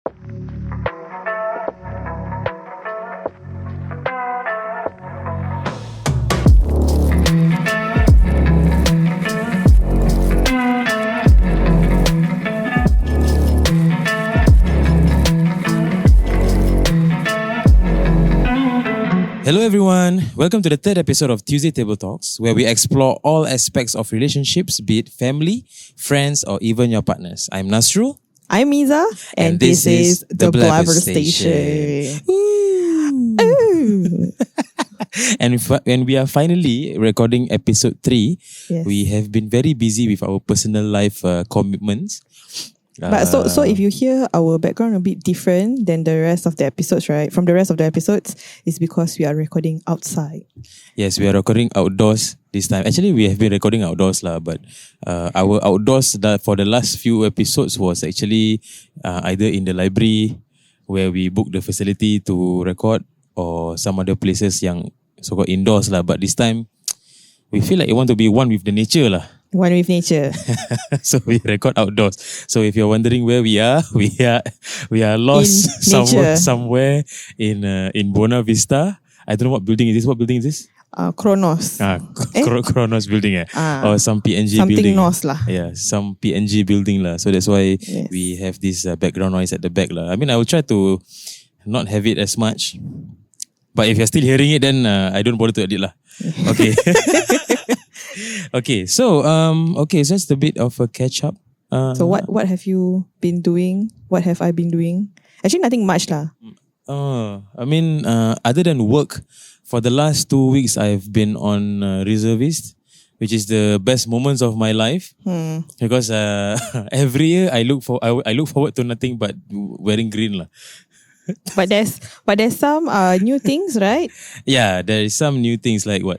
Hello everyone, welcome to the third episode of Tuesday Table Talks, where we explore all aspects of relationships, be it family, friends, or even your partners. I'm Nasrul. I'm Iza, and this is the Blabber Station. Ooh. And when we are finally recording episode 3, Yes. we have been very busy with our personal life commitments. But so if you hear our background a bit different than the rest of the episodes, right? From the rest of the episodes, it's because we are recording outside. Yes, we are recording outdoors this time. Actually, we have been recording outdoors lah, but our outdoors for the last few episodes was actually either in the library where we booked the facility to record, or some other places yang so-called indoors lah. But this time, we feel like we want to be one with the nature lah. One with nature. So we record outdoors. So if you're wondering where we are lost somewhere in Buona Vista. I don't know what building is this. What building is this? Kronos. Kronos building or some PNG something building. Something NOS lah. Yeah, some PNG building lah. So that's why we have this background noise at the back lah. I mean, I will try to not have it as much. But if you're still hearing it, then I don't bother to edit lah. Okay. Okay, so just a bit of a catch up. So what have you been doing? What have I been doing? Actually, nothing much lah. I mean, other than work, for the last 2 weeks, I've been on reservist, which is the best moments of my life. Because every year I look forward to nothing but wearing green lah. But there's some new things, right? Yeah, there is some new things like what?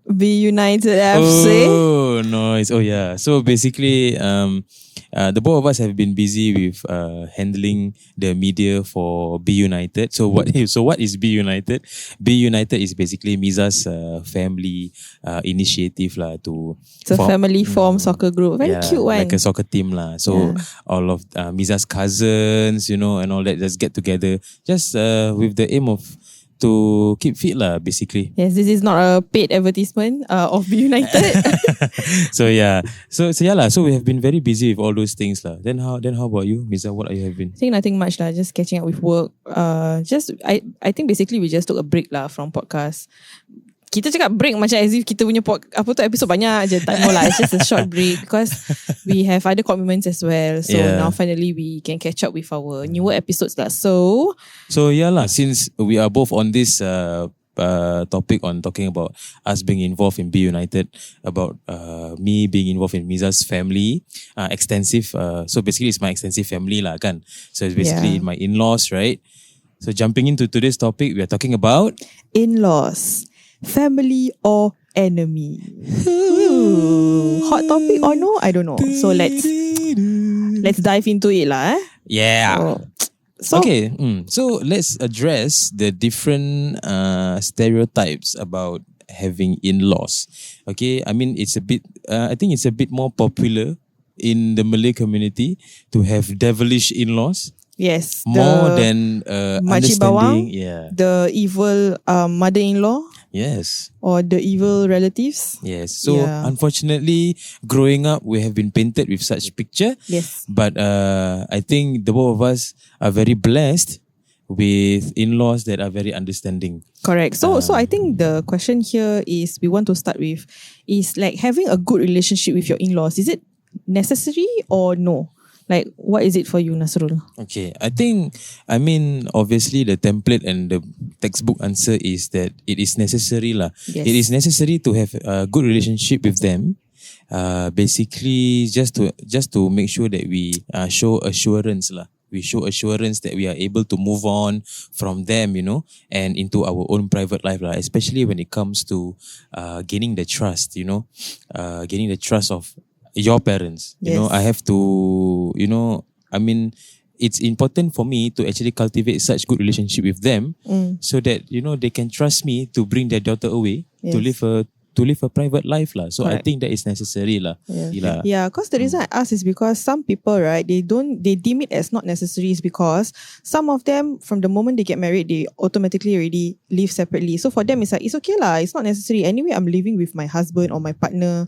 Be United FC. Oh, nice. Oh, yeah. So basically, the both of us have been busy with handling the media for Be United. So what is Be United? Be United is basically Miza's family initiative lah to. It's a family form soccer group. Very cute one. Like a soccer team lah. So all of Miza's cousins, and all that just get together, just with the aim of to keep fit lah, basically. Yes, this is not a paid advertisement of Be United. So yeah lah. So we have been very busy with all those things lah. Then how about you, Miza? What you have been? I think nothing much lah. Just catching up with work. I think basically we just took a break lah from podcast. Kita cakap break macam as if kita punya episode banyak je. Tak mau lah. It's just a short break because we have other commitments as well. So now finally we can catch up with our newer episodes lah. So yeah lah. Since we are both on this topic on talking about us being involved in Be United, about me being involved in Miza's family, extensive. So basically it's my extensive family lah kan. So it's basically my in-laws, right? So jumping into today's topic, we are talking about in-laws. Family or enemy? Hot topic or no? I don't know. So let's dive into it lah. Yeah. So okay. So let's address the different stereotypes about having in-laws. Okay. I mean, it's a bit. I think it's a bit more popular in the Malay community to have devilish in-laws. Yes. More than Makcik understanding. Bawang, the evil mother-in-law. Yes. Or the evil relatives. Yes. So unfortunately, growing up, we have been painted with such picture. Yes. But I think the both of us are very blessed with in-laws that are very understanding. Correct. So I think the question here is we want to start with is like having a good relationship with your in-laws. Is it necessary or no? Like, what is it for you, Nasrul? Okay, I mean, obviously the template and the textbook answer is that it is necessary lah. Yes. It is necessary to have a good relationship with them. Basically, just to make sure that we show assurance lah. We show assurance that we are able to move on from them, and into our own private life lah. Especially when it comes to gaining the trust, gaining the trust of your parents. I have to, I mean, it's important for me to actually cultivate such good relationship with them so that, they can trust me to bring their daughter away to live a live a private life lah. So I Correct. think that is necessary lah. Yeah, because the reason I ask is because some people, right, they deem it as not necessary is because some of them, from the moment they get married, they automatically already live separately. So for them, it's like, it's okay lah, it's not necessary. Anyway, I'm living with my husband or my partner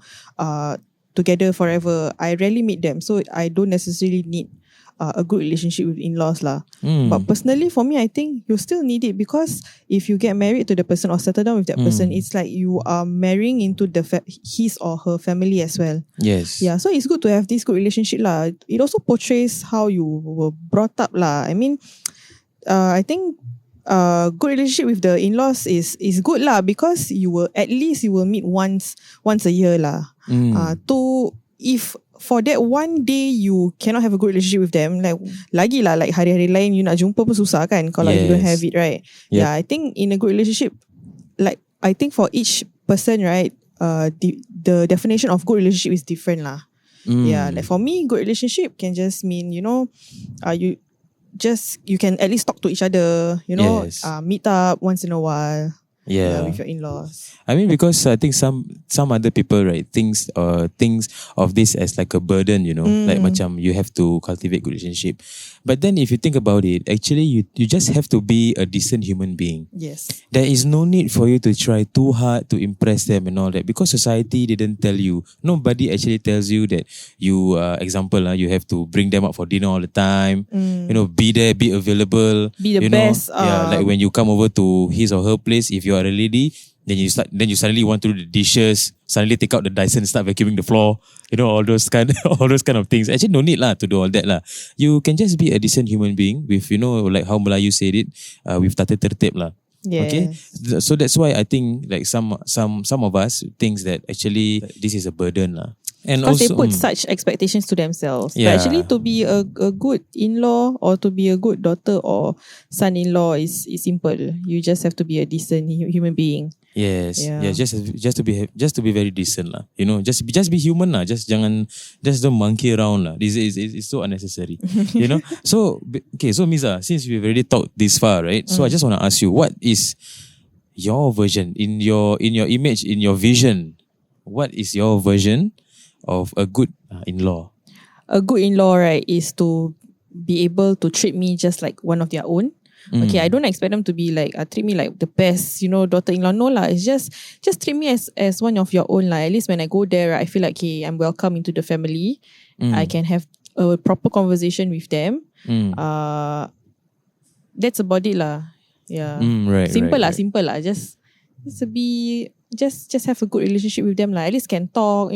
together forever. I rarely meet them, so I don't necessarily need a good relationship with in-laws lah. But personally, for me, I think you still need it, because if you get married to the person or settle down with that person, it's like you are marrying into his or her family as well. Yes. Yeah, so it's good to have this good relationship lah. It also portrays how you were brought up lah. I mean, I think good relationship with the in-laws is good lah, because at least you will meet once a year lah. If for that one day you cannot have a good relationship with them, like lagi lah, like hari-hari lain you nak jumpa pun susah kan kalau you don't have it, right? Yep. Yeah, I think in a good relationship, like I think for each person, right, the definition of good relationship is different lah. Yeah, like for me, good relationship can just mean, you can at least talk to each other, meet up once in a while. Yeah. With your in-laws. I mean, because I think some other people, right, thinks of this as like a burden, like macam you have to cultivate good relationship. But then if you think about it, actually you just have to be a decent human being. Yes. There is no need for you to try too hard to impress them and all that, because society didn't tell you. Nobody actually tells you that you, example, you have to bring them out for dinner all the time. Be there, be available. Be the best. Like when you come over to his or her place, if you are a lady, then you suddenly want to do the dishes, suddenly take out the Dyson and start vacuuming the floor, all those kind of things. Actually, no need lah to do all that lah. You can just be a decent human being with, like how Melayu said it, with tata tertib lah. Yes. Okay, so that's why I think like some of us thinks that actually this is a burden lah. And because also, they put such expectations to themselves. Yeah. But actually, to be a good in-law or to be a good daughter or son-in-law is simple. You just have to be a decent human being. Yes, yeah, just to be very decent lah. Just be human lah. Just don't monkey around lah. This is so unnecessary. So okay, so Miza, since we've already talked this far, right? So I just want to ask you, what is your version in your image, in your vision? What is your version of a good in-law? A good in-law, right, is to be able to treat me just like one of their own. Okay, I don't expect them to be like treat me like the best, daughter-in-law. No lah, it's just treat me as one of your own lah. At least when I go there, right, I feel like, hey, I'm welcome into the family. I can have a proper conversation with them. That's about it lah. Yeah, right. Simple lah. Just have a good relationship with them lah. At least can talk,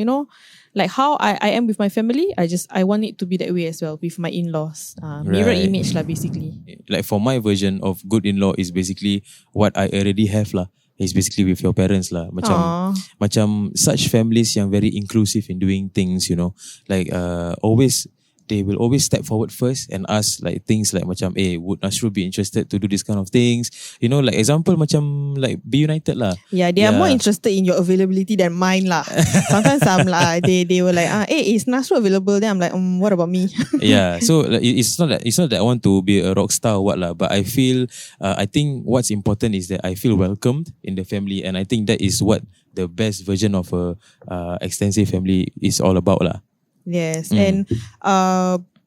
like how I am with my family. I want it to be that way as well with my in-laws. Mirror image lah, basically. Like for my version of good in-law is basically what I already have lah. It's basically with your parents lah. Macam such families yang very inclusive in doing things, like they will always step forward first and ask like things like macam, would Nasrul be interested to do this kind of things? Like example macam like Be United lah. Yeah, they are more interested in your availability than mine lah. Sometimes they were like, is Nasrul available? Then I'm like, what about me? Yeah, so it's not that I want to be a rock star or what lah, but I feel I think what's important is that I feel welcomed in the family, and I think that is what the best version of a extensive family is all about lah. Yes, and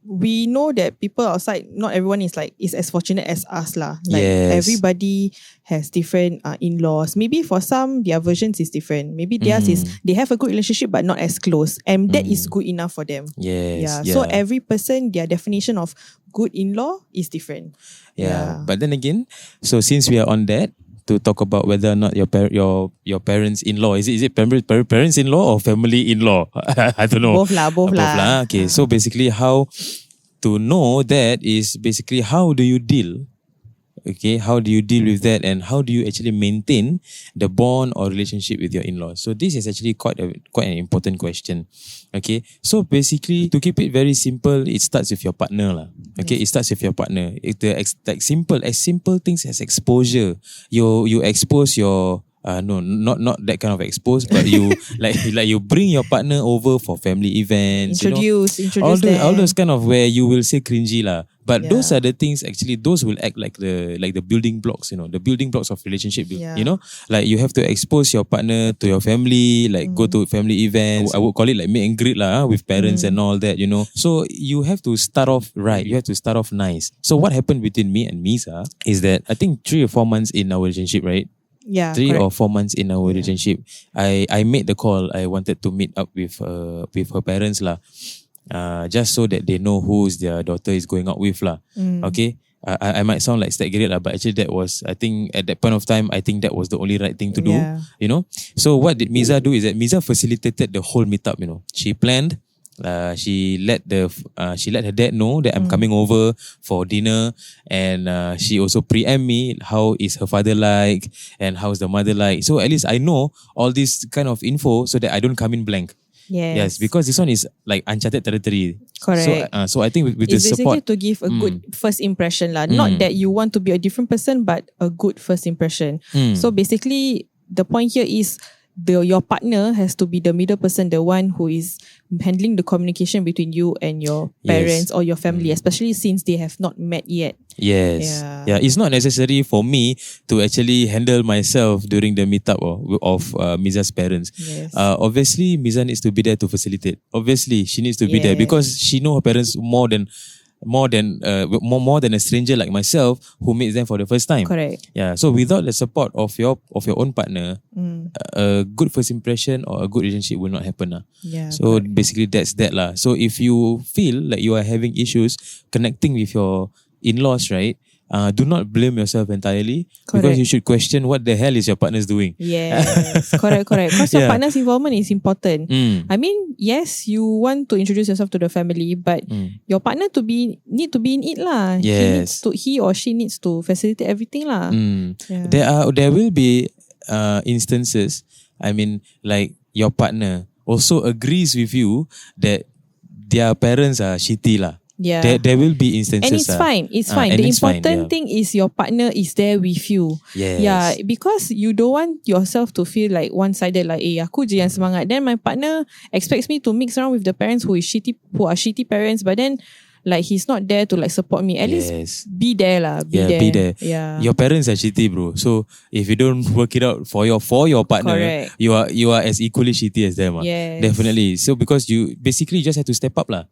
we know that people outside, not everyone is as fortunate as us lah. Like everybody has different in-laws. Maybe for some their versions is different. Maybe theirs is they have a good relationship but not as close, and that is good enough for them. Yes, yeah. So every person, their definition of good in-law is different. Yeah. But then again, so since we are on that, to talk about whether or not your parents-in-law, is it parents-in-law or family-in-law? I don't know. Both lah. Okay, so basically how to know that is basically how do you deal? Okay, how do you deal with that, and how do you actually maintain the bond or relationship with your in-laws? So this is actually quite an important question. Okay, so basically to keep it very simple, it starts with your partner lah. Okay, it starts with your partner. Simple things as exposure. You expose your no, not that kind of expose, but you like you bring your partner over for family events, Introduce all them. those kind of where you will say cringy lah. But those Yeah. are the things actually. Those will act like the building blocks, the building blocks of relationship. Yeah. Like you have to expose your partner to your family, like go to family events. I would call it like meet and greet lah, with parents and all that. So you have to start off right. You have to start off nice. So what happened between me and Misa is that I think 3 or 4 months in our relationship, right? Yeah. 3 correct. or 4 months in our relationship, I made the call. I wanted to meet up with her parents lah, just so that they know who's their daughter is going out with lah. Okay, I might sound like staggerate lah, but actually that was, I think at that point of time, I think that was the only right thing to do. Yeah. So what did Miza do is that Miza facilitated the whole meetup. She planned. She let her dad know that I'm coming over for dinner, and she also preempt me how is her father like and how's the mother like. So at least I know all this kind of info so that I don't come in blank. Yes, because this one is like uncharted territory. Correct. So I think with It's the support, basically to give a good first impression lah. Not that you want to be a different person, but a good first impression. So basically, the point here is your partner has to be the middle person, the one who is handling the communication between you and your parents or your family, especially since they have not met yet. Yes. Yeah. It's not necessary for me to actually handle myself during the meetup of Miza's parents. Yes. Obviously, Miza needs to be there to facilitate. Obviously, she needs to be there because she know her parents more than a stranger like myself who meets them for the first time. Correct. Yeah. So without the support of your own partner, a good first impression or a good relationship will not happen lah. Yeah. So basically that's that lah. So if you feel like you are having issues connecting with your in-laws, right? Do not blame yourself entirely, because you should question what the hell is your partner's doing. Yes, correct. Because your partner's involvement is important. I mean, yes, you want to introduce yourself to the family, but your partner need to be in it lah. Yes. He or she needs to facilitate everything lah. Yeah. There will be instances, I mean, like your partner also agrees with you that their parents are shitty lah. Yeah. There will be instances. And it's fine. It's fine. The important thing is your partner is there with you. Yes. Yeah. Because you don't want yourself to feel like one-sided, like, aku je yang semangat. Then my partner expects me to mix around with the parents who are shitty parents, but then like he's not there to like support me. At least be there lah. Be there. Yeah. Your parents are shitty, bro. So if you don't work it out for your partner, you are as equally shitty as them. Yes. Definitely. So because you basically just have to step up lah.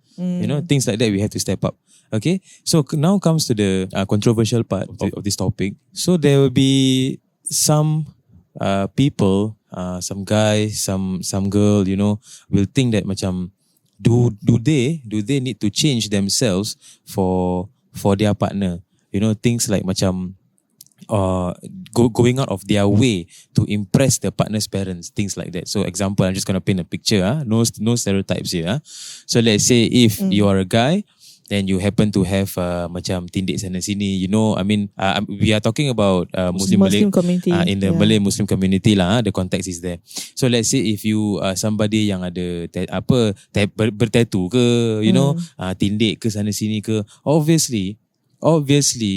Things like that we have to step up. Okay. So now comes to the controversial part of this topic. So there will be some people, some guy, some girl, will think that macam, do they need to change themselves for their partner? Things like macam going out of their way to impress the partner's parents, things like that. So example, I'm just going to paint a picture. No stereotypes here. So let's say if you are a guy, then you happen to have macam tindik sana sini, I mean, we are talking about Muslim community. In the Malay Muslim community lah, the context is there. So let's say if you somebody yang ada bertattoo ke, tindik ke sana sini ke, obviously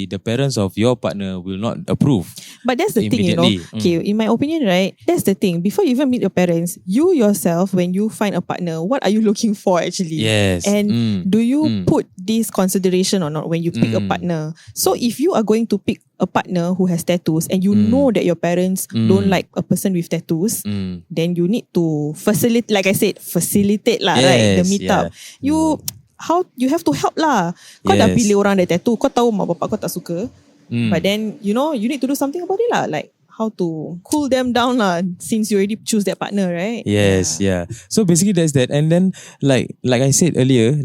the parents of your partner will not approve. But that's the thing, Okay, in my opinion, right? That's the thing. Before you even meet your parents, you yourself, when you find a partner, what are you looking for actually? Yes. And do you put this consideration or not when you pick a partner? So if you are going to pick a partner who has tattoos and you know that your parents don't like a person with tattoos, then you need to facilitate, like I said, lah, right? The meetup. You have to help lah. Kau dah pilih orang ada tattoo, kau tahu mak bapak kau tak suka. But then, you need to do something about it lah. Like how to cool them down lah, since you already choose that partner, right? Yes, yeah. So basically that's that. And then like I said earlier,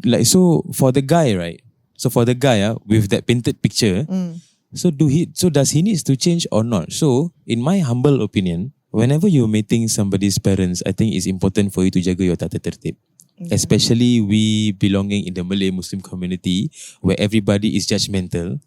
like so for the guy, right? So for the guy with that painted picture, so does he needs to change or not? So in my humble opinion, whenever you're meeting somebody's parents, I think it's important for you to jaga your tata tertib. Especially we belonging in the Malay Muslim community where everybody is judgmental.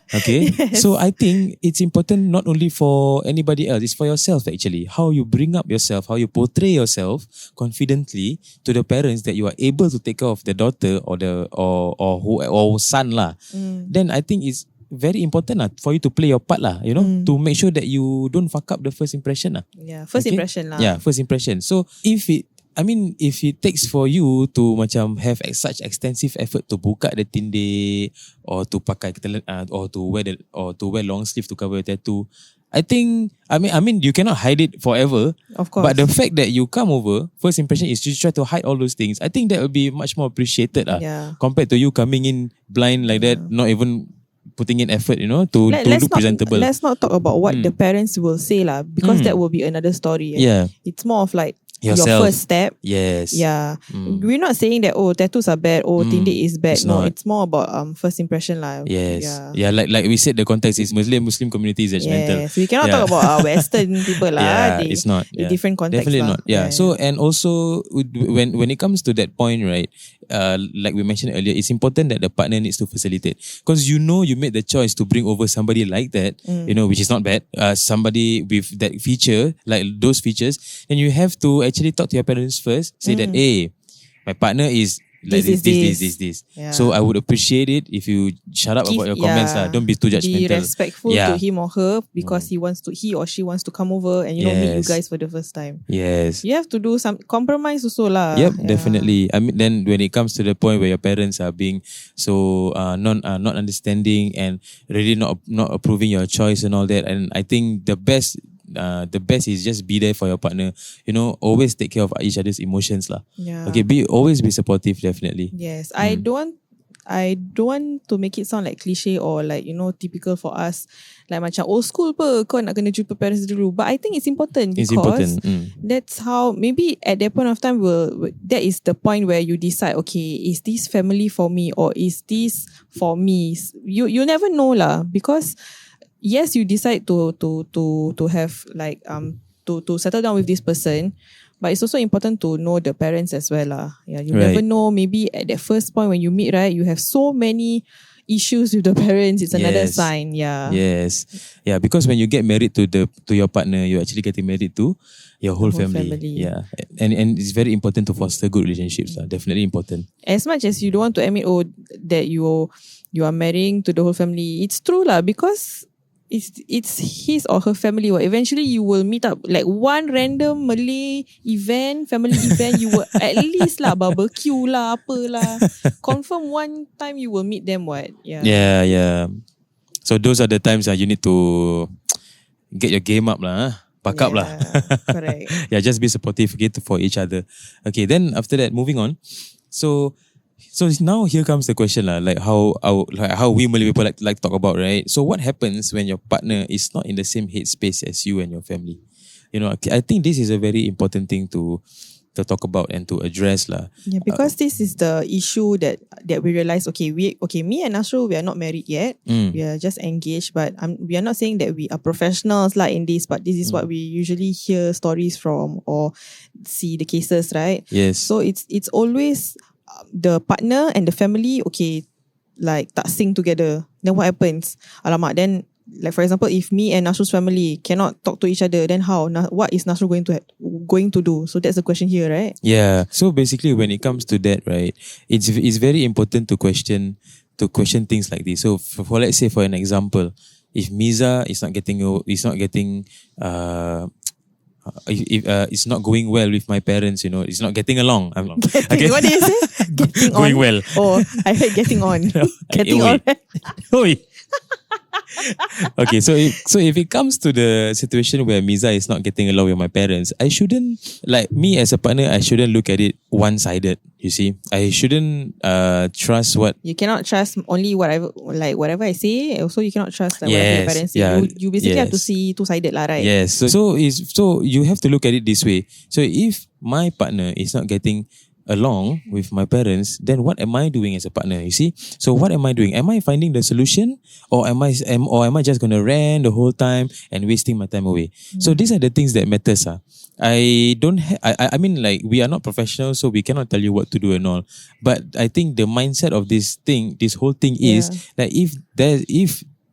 Okay? Yes. So I think it's important not only for anybody else, it's for yourself actually. How you bring up yourself, how you portray yourself confidently to the parents that you are able to take care of the daughter or son lah. Then I think very important lah for you to play your part lah, you know, to make sure that you don't fuck up the first impression lah. Yeah, first impression lah. Yeah, first impression. So if it takes for you to macam have such extensive effort to buka the tindih or to pakai or to wear long sleeve to cover your tattoo, I mean you cannot hide it forever. Of course. But the fact that you come over, first impression is to try to hide all those things. I think that will be much more appreciated compared to you coming in blind like that, not even putting in effort, you know, to look presentable. Let's not talk about what the parents will say lah, because that will be another story. Yeah. It's more of like yourself. Your first step. Yes. Yeah. We're not saying that tattoos are bad, tindih is bad. It's no, not. it's more about first impression lah. Yes. Yeah, like we said, the context is Muslim community is judgmental. Yes. We cannot talk about Western people lah. Yeah, it's not. Yeah. Different context. Definitely lah. not. Yeah. So and also when it comes to that point, right? Like we mentioned earlier, it's important that the partner needs to facilitate, because you made the choice to bring over somebody like that, you know, which is not bad. Somebody with that feature, like those features, and you have to actually talk to your parents first. Say that, hey, my partner is like this. Yeah. So I would appreciate it if you shut up about your comments lah. Don't be too judgmental. Be respectful to him or her, because he or she wants to come over and meet you guys for the first time. Yes. You have to do some compromise also lah. Yep, definitely. I mean, then when it comes to the point where your parents are being so not understanding and really not approving your choice and all that, and I think the best is just be there for your partner. You know, always take care of each other's emotions lah. Yeah. Okay, always be supportive, definitely. Yes. I don't want to make it sound like cliche or like, typical for us. Like macam old school pe, kau nak kena jumpa parents dulu. But I think it's important because that's how, maybe at that point of time, that is the point where you decide, okay, is this family for me or is this for me? You never know lah, because yes, you decide to have like to settle down with this person, but it's also important to know the parents as well lah. Yeah, you never know. Maybe at that first point when you meet, right, you have so many issues with the parents. It's another sign. Yeah. Yes. Yeah, because when you get married to your partner, you're actually getting married to your whole family. Yeah, and it's very important to foster good relationships. Definitely important. As much as you don't want to admit that you are marrying to the whole family, it's true lah, because it's his or her family. Eventually you will meet up, like one random Malay family event, you will at least lah barbecue lah, apa lah. Confirm one time you will meet them. Yeah. So those are the times you need to get your game up lah. Pack up lah. Correct. Yeah, just be supportive for each other. Okay, then after that, moving on. So now here comes the question lah, like how we Malay people like talk about, right? So what happens when your partner is not in the same headspace as you and your family? You know, I think this is a very important thing to talk about and to address lah. Yeah, because this is the issue that we realize. Okay, me and Nasrul, we are not married yet. We are just engaged, but we are not saying that we are professionals like in this, but this is what we usually hear stories from or see the cases, right? Yes. So it's always the partner and the family, okay, like tak sync together. Then what happens? Alamak, then like for example, if me and Nasrul's family cannot talk to each other, then how? What is Nasrul going to do? So that's the question here, right? Yeah. So basically, when it comes to that, right, it's very important to question things like this. So for let's say, for an example, if Miza is not getting if it's not going well with my parents, you know, it's not getting along. I'm not. Okay. What did you say? Getting on. Going well. Oh, I heard getting on. Getting on. Oi. Okay, so if it comes to the situation where Miza is not getting along with my parents, I shouldn't, like me as a partner, I shouldn't look at it one-sided. You see, I shouldn't trust what you cannot trust only whatever I say. Also, you cannot trust whatever your parents say. Yeah, you basically have to see two-sided lah, right? Yes. So you have to look at it this way. So if my partner is not getting along with my parents, then what am I doing as a partner? You see? So what am I doing? Am I finding the solution, or am I just going to rant the whole time and wasting my time away? So these are the things that matters. I mean, like, we are not professionals, so we cannot tell you what to do and all. But I think the mindset of this whole thing is that if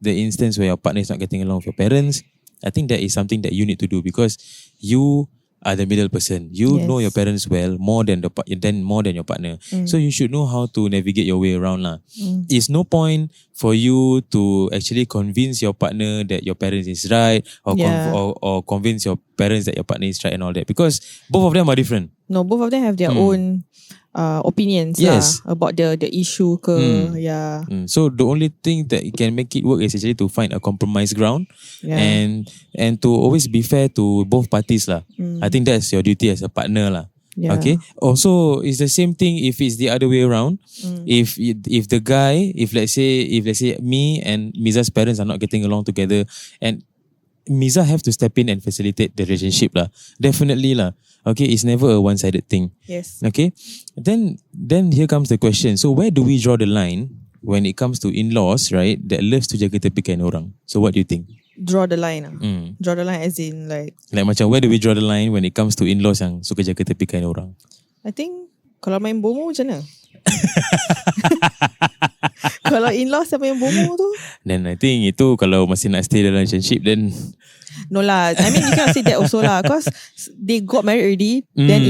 the instance where your partner is not getting along with your parents, I think that is something that you need to do, because you are the middle person. You know your parents well more than your partner. So you should know how to navigate your way around lah. It's no point for you to actually convince your partner that your parents is right or convince your parents that your partner is right and all that, because both of them are different. No, both of them have their own opinions about the issue ke. So the only thing that can make it work is actually to find a compromise ground and to always be fair to both parties lah. I think that's your duty as a partner lah. Okay. Also, it's the same thing if it's the other way around. If the guy, if let's say me and Miza's parents are not getting along together, and Miza have to step in and facilitate the relationship lah. Definitely lah. Okay, it's never a one-sided thing. Yes. Okay. Then here comes the question. So where do we draw the line when it comes to in-laws, right? That loves to jaga tepikan orang. So what do you think? Draw the line. Draw the line as in like macam where do we draw the line when it comes to in-laws yang suka jaga tepikan orang? I think kalau main bomo macam mana? Kalau in-laws yang main bomo tu, then I think itu kalau masih nak stay dalam relationship, then no lah. I mean you cannot say that also lah, because they got married already. Then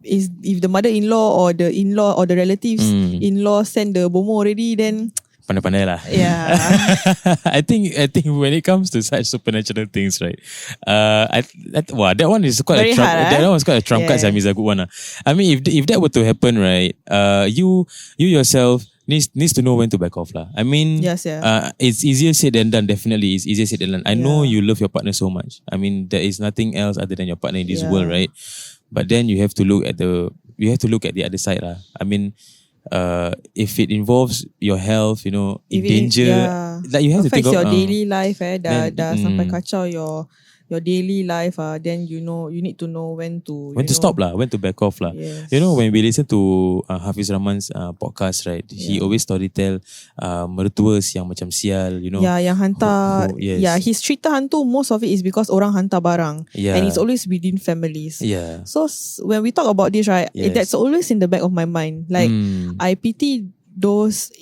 if the mother-in-law or the in-law or the relatives in-law send the bomo already, then pandai-pandai lah. Yeah. I think when it comes to such supernatural things, right? That one is quite very a trump. Hard, that one was quite a trump card. Is a good one. I mean, if that were to happen, right? You yourself needs to know when to back off lah. I mean, it's easier said than done. Definitely, it's easier said than done. I know you love your partner so much. I mean, there is nothing else other than your partner in this world, right? But then you have to look at the other side lah. I mean, if it involves your health, in danger, like you have to think affects of your daily life, dah sampai kacau your daily life, then you need to know when to stop lah, when to back off lah. Yes. When we listen to Hafiz Rahman's podcast, right? He always storytell mertua yang macam sial, yang hantar. His cerita hantu, most of it is because orang hantar barang, and it's always within families. So when we talk about this, right, that's always in the back of my mind. Like I pity those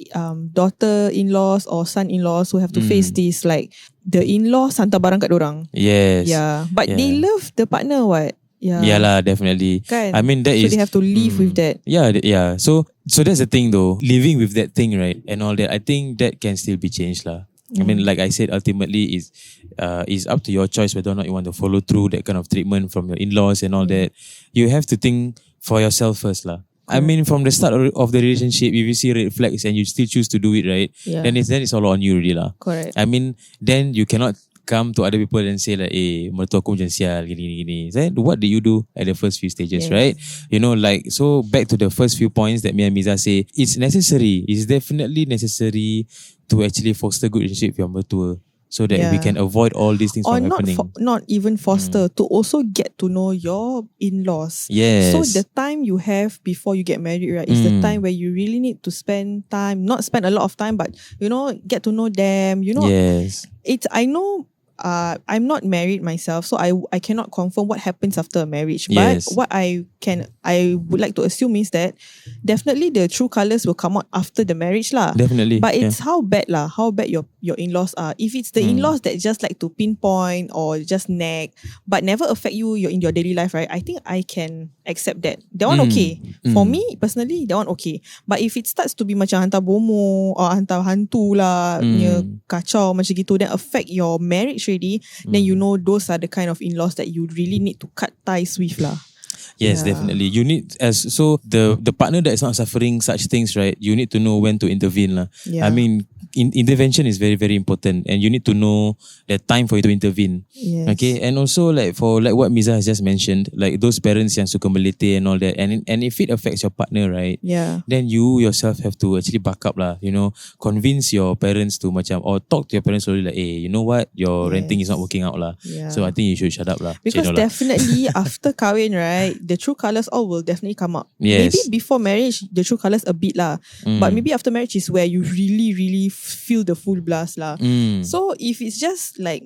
daughter-in-laws or son-in-laws who have to face this, like the in-laws hantar barang kat dorang. Yes. But they love the partner, what? Yeah lah, definitely. Kan? I mean, that so they have to live with that. Yeah. So that's the thing though. Living with that thing, right, and all that, I think that can still be changed lah. I mean, like I said, ultimately is up to your choice whether or not you want to follow through that kind of treatment from your in-laws and all that. You have to think for yourself first lah. I mean, from the start of the relationship, if you see red flags and you still choose to do it, right? Then it's all on you already lah. Correct. I mean, then you cannot come to other people and say like, mertua aku macam sial, gini. Then what did you do at the first few stages, right? Like, so back to the first few points that me and Miza say, it's necessary. It's definitely necessary to actually foster good relationship with your mertua, so that we can avoid all these things from happening. Not even foster, to also get to know your in-laws. Yes. So the time you have before you get married, right, is the time where you really need to spend time, not spend a lot of time, but get to know them. Yes. I know. I'm not married myself, so I cannot confirm what happens after a marriage. But what I would like to assume is that definitely the true colours will come out after the marriage lah. Definitely. But it's how bad your in-laws are. If it's the in-laws that just like to pinpoint or just nag, but never affect you in your daily life, right? I think I can accept that. That one okay. For me personally, that one okay. But if it starts to be macam hantar bomo or hantar hantu lah, kacau macam gitu, then affect your marriage already, then those are the kind of in-laws that you really need to cut ties with lah. Yes, definitely. You need the partner that is not suffering such things, right? You need to know when to intervene lah. I mean, intervention is very, very important, and you need to know the time for you to intervene. Yes. Okay, and also like for like what Miza has just mentioned, like those parents yang suka melete and all that, and if it affects your partner, right? Then you yourself have to actually back up lah. Convince your parents to or talk to your parents slowly like, hey, you know what, your renting is not working out lah. So I think you should shut up lah. Because definitely after kahwin, right, the true colours all will definitely come up. Yes. Maybe before marriage, the true colours a bit lah. But maybe after marriage is where you really, really feel the full blast lah. So if it's just like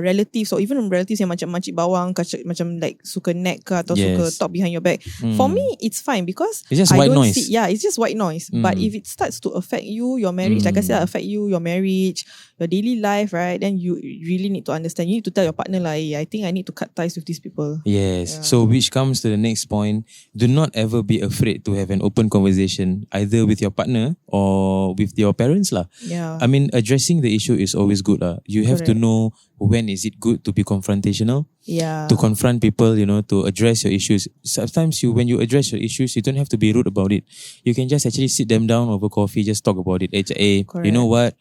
relatives or even relatives yang macam makcik bawang, macam like suka nag ke atau suka talk behind your back, for me it's fine because it's just white noise. It's just white noise. But if it starts to affect you, your marriage, like I said, affect you, your marriage, your daily life, right? Then you really need to understand. You need to tell your partner like, I think I need to cut ties with these people. Yes. So which comes to the next point. Do not ever be afraid to have an open conversation either with your partner or with your parents lah. Yeah. I mean, addressing the issue is always good lah. You have to know when is it good to be confrontational. Yeah. To confront people, to address your issues. Sometimes when you address your issues, you don't have to be rude about it. You can just actually sit them down over coffee, just talk about it. Hey, you know what?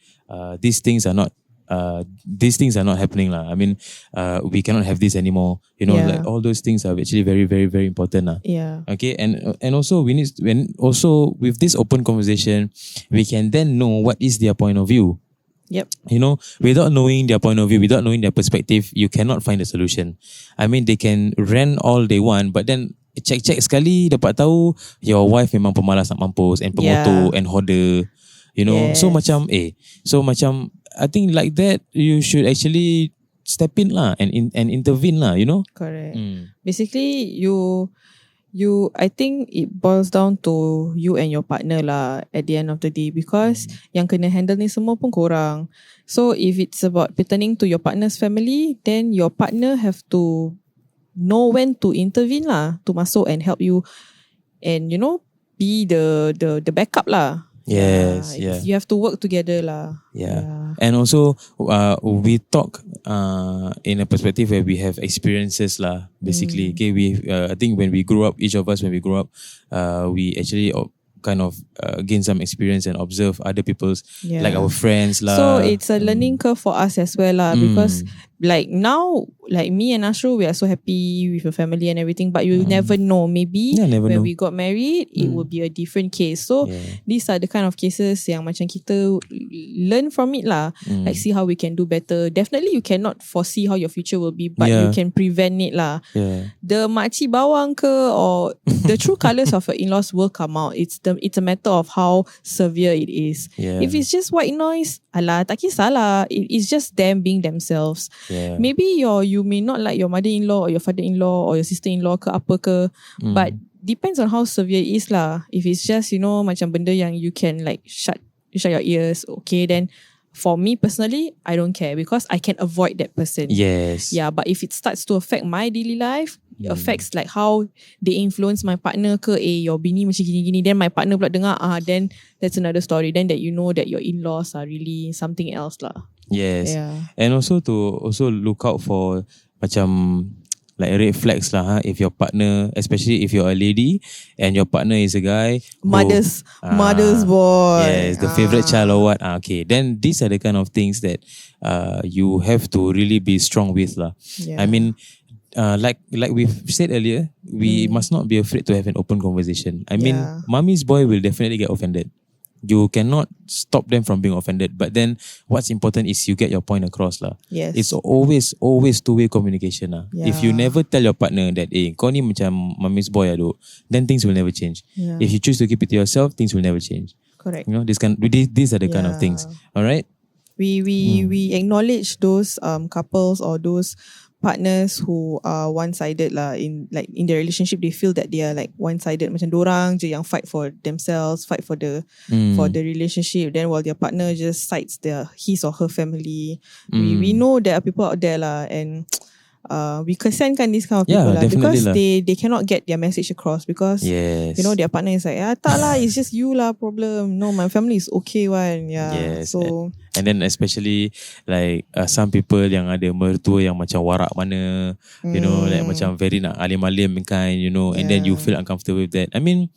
These things are not happening lah. I mean, we cannot have this anymore. Like all those things are actually very, very, very important lah. Yeah. Okay, and also with this open conversation, we can then know what is their point of view. Yep. Without knowing their point of view, without knowing their perspective, you cannot find a solution. I mean, they can rant all they want, but then check sekali dapat tahu your wife memang pemalas nak mampus and pemotor and hoarder. So macam I think like that you should actually step in lah and intervene lah. Correct. Basically, I think it boils down to you and your partner lah at the end of the day, because yang kena handle ni semua pun korang. So if it's about pertaining to your partner's family, then your partner have to know when to intervene lah, to masuk and help you and be the backup lah. Yes, You have to work together lah. Yeah. And also we talk in a perspective where we have experiences lah, basically. Okay, I think when we grew up, each of us when we grew up, we actually kind of gain some experience and observe other people's, like our friends lah. So it's a learning curve for us as well lah, because like now, like me and Ashru, we are so happy with your family and everything, but you never know, maybe when we got married, it will be a different case. So these are the kind of cases yang macam kita learn from it lah, like see how we can do better. Definitely you cannot foresee how your future will be, but you can prevent it lah. The makcik bawang ke, or the true colours of your in-laws will come out. It's a matter of how severe it is. If it's just white noise, alah, tak kisahlah. It's just them being themselves. Maybe you may not like your mother-in-law or your father-in-law or your sister-in-law ke apa ke, but depends on how severe it is lah. If it's just macam benda yang you can like shut your ears, okay, then for me personally, I don't care because I can avoid that person. Yes. Yeah, but if it starts to affect my daily life, it affects like how they influence my partner ke, your bini macam gini-gini, then my partner pula dengar, then that's another story. Then that you know that your in-laws are really something else lah. Yes. And also to look out for macam like red flags lah, if your partner, especially if you're a lady and your partner is a guy, mother's boy. Yes, the favorite child or what. Okay, then these are the kind of things that you have to really be strong with lah. I mean, like we've said earlier, we must not be afraid to have an open conversation. I mean, mommy's boy will definitely get offended. You cannot stop them from being offended, but then what's important is you get your point across lah. Yes. It's always two-way communication lah. If you never tell your partner that kau ni macam mommy's boy aduk, then things will never change. If you choose to keep it to yourself, things will never change. Correct. These are the kind of things. All right. We acknowledge those couples or those partners who are one-sided lah, in the relationship. They feel that they are like one-sided, macam dorang je yang fight for themselves, fight for the relationship, then while their partner just cites his or her family. We know there are people out there lah, and we kesiankan these kind of people lah, because they cannot get their message across, because their partner is like, tak lah, it's just you lah problem. No, my family is okay one. So and then especially like some people yang ada mertua yang macam warak mana, like macam very nak alim-alim kind, and then you feel uncomfortable with that. I mean,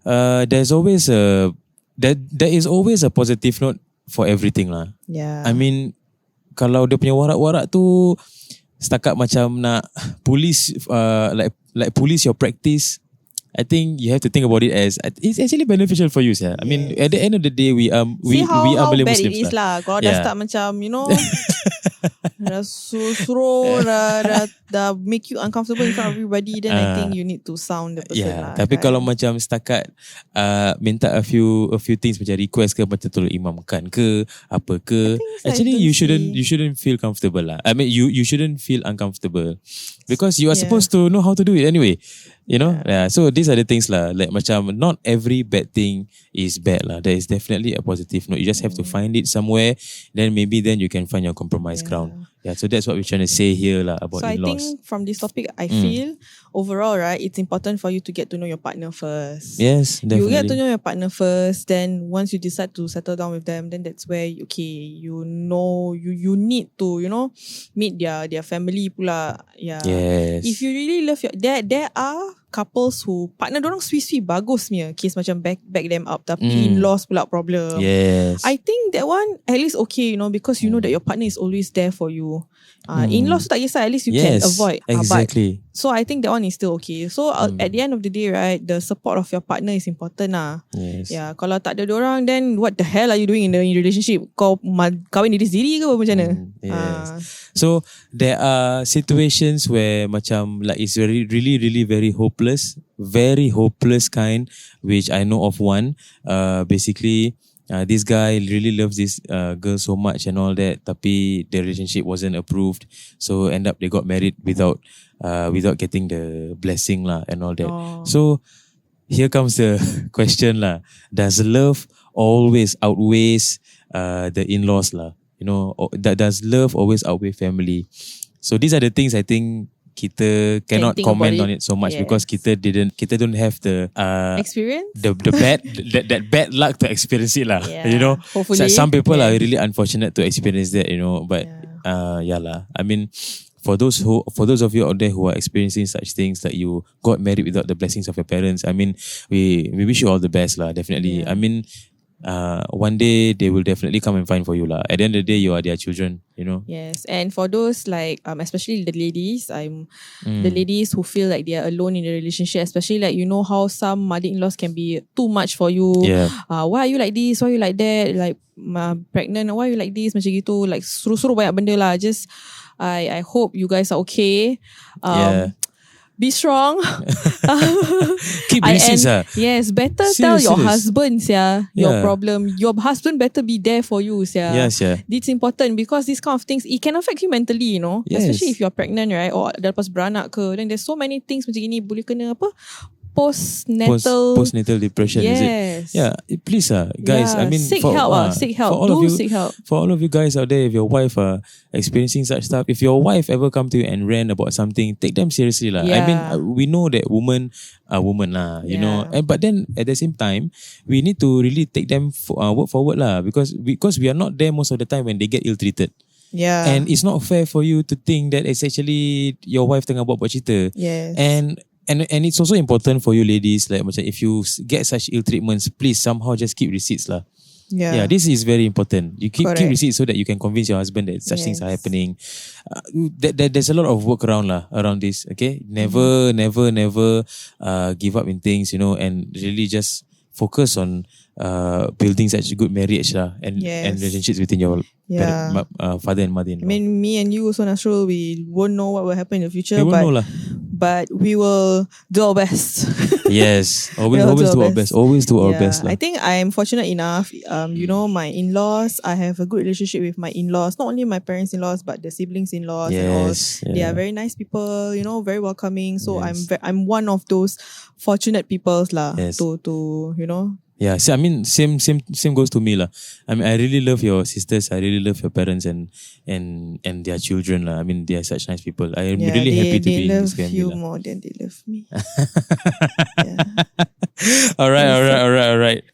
there is always a positive note for everything lah. I mean, kalau dia punya warak-warak tu setakat macam nak police like police your practice, I think you have to think about it as it's actually beneficial for you. I mean, at the end of the day, we are how Malay bad Muslims it is lah. Kalau dah start macam dah suruh dah make you uncomfortable in front of everybody, then I think you need to sound the person lah. Tapi kan? kalau macam setakat minta a few things macam request ke, macam tolong imamkan ke apa ke, actually you shouldn't feel comfortable lah. I mean you shouldn't feel uncomfortable because you are supposed to know how to do it anyway. You know, so these are the things lah. Like macam not every bad thing is bad lah. There is definitely a positive note. You just have to find it somewhere. Then maybe you can find your compromise ground. Yeah, so that's what we're trying to say here lah about in-laws. So I think from this topic, I feel overall, right, it's important for you to get to know your partner first. Yes, definitely. You get to know your partner first. Then once you decide to settle down with them, then that's where you know you need to meet their family pula. Yeah. Yes. If you really love there are couples who partner dorang sweet bagus punya case macam back them up, tapi in-laws pula problem. Yes. I think that one at least okay, because you know that your partner is always there for you. In-laws tak kisah, at least you can avoid. Exactly. So I think that one is still okay. So at the end of the day, right, the support of your partner is important lah. Yes. Yeah, kalau tak ada dorang, then what the hell are you doing in the relationship? Kau kahwin diri sendiri ke macam mana? Yes. So there are situations where macam like it's really very very hopeless kind, which I know of one. Basically, this guy really loves this girl so much and all that, tapi the relationship wasn't approved, so end up they got married without getting the blessing lah and all that. So here comes the question lah: does love always outweighs the in-laws lah? Does love always outweigh family? So these are the things I think kita cannot comment on it so much because kita don't have the experience, the bad that bad luck to experience it lah. Hopefully, so some people are really unfortunate to experience that, but lah. I mean, for those of you out there who are experiencing such things, that you got married without the blessings of your parents, I mean, we wish you all the best lah. Definitely. I mean, one day they will definitely come and find for you lah. At the end of the day, you are their children, Yes, and for those like especially the ladies, the ladies who feel like they are alone in the relationship, especially like how some mother-in-laws can be too much for you. Why are you like this? Why are you like that? Like pregnant? Why are you like this? Macam gitu, like suruh banyak benda lah. Just I hope you guys are okay. Be strong. Keep receipts. Yes, better tell your husband your problem. Your husband better be there for you. Yes, it's important because these kind of things, it can affect you mentally, Yes. Especially if you're pregnant, right? Or dah lepas beranak ke. Then there's so many things macam gini boleh kena apa? Postnatal depression. Yes. Is it? Yeah, please guys. I mean, seek help. For all of you guys out there, if your wife are experiencing such stuff, if your wife ever come to you and rant about something, take them seriously lah. I mean, we know that women are women lah, but then at the same time, we need to really take them word for word lah, because we are not there most of the time when they get ill-treated. Yeah. And it's not fair for you to think that it's actually your wife tengah buat cerita. Yes. And it's also important for you ladies, like macam if you get such ill treatments, please somehow just keep receipts lah. Yeah, this is very important. You keep receipts so that you can convince your husband that such things are happening. There's a lot of work around this. Okay, never give up in things, and really just focus on building such good marriage and relationships between your father and mother. I mean, me and you also, Nasrul, we won't know what will happen in the future. We won't know lah. But we will do our best. Yes, always do our best. Always do our best. I think I am fortunate enough. My in-laws, I have a good relationship with my in-laws. Not only my parents-in-laws, but the siblings-in-laws and all. They are very nice people. Very welcoming. So I'm one of those fortunate peoples lah. To Yeah, so I mean, same goes to me lah. I mean, I really love your sisters. I really love your parents and their children lah. I mean, they are such nice people. I am really happy to be in this family. They love you more than they love me. All right.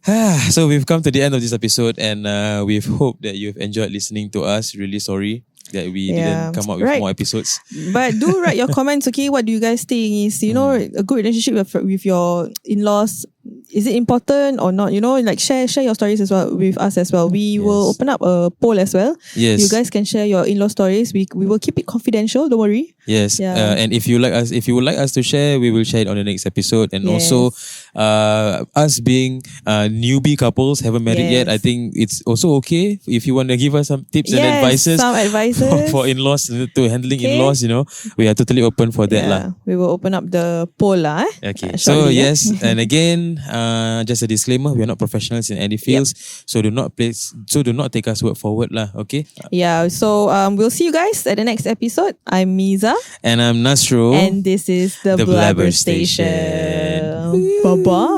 So we've come to the end of this episode, and we hope that you've enjoyed listening to us. Really sorry that we didn't come up with more episodes. But do write your comments, okay? What do you guys think is, a good relationship with your in-laws? Is it important or not? Like share your stories as well with us as well. We will open up a poll as well. Yes. You guys can share your in-law stories. We will keep it confidential. Don't worry. Yes. And if you would like us to share, we will share it on the next episode. And also, us being newbie couples, haven't married yet, I Yes. think it's also okay if you want to give us some tips and Yes, advices some advices. for in-laws, to handling Okay. in-laws, we are totally open for that lah. We will open up the poll lah. Okay. So Shortly, yes, and again, just a disclaimer: we are not professionals in any fields, so do not take us word for word lah. Okay. Yeah. So we'll see you guys at the next episode. I'm Miza, And I'm Nasro. and this is the The Blabber Blabber Station. Station. Bye bye.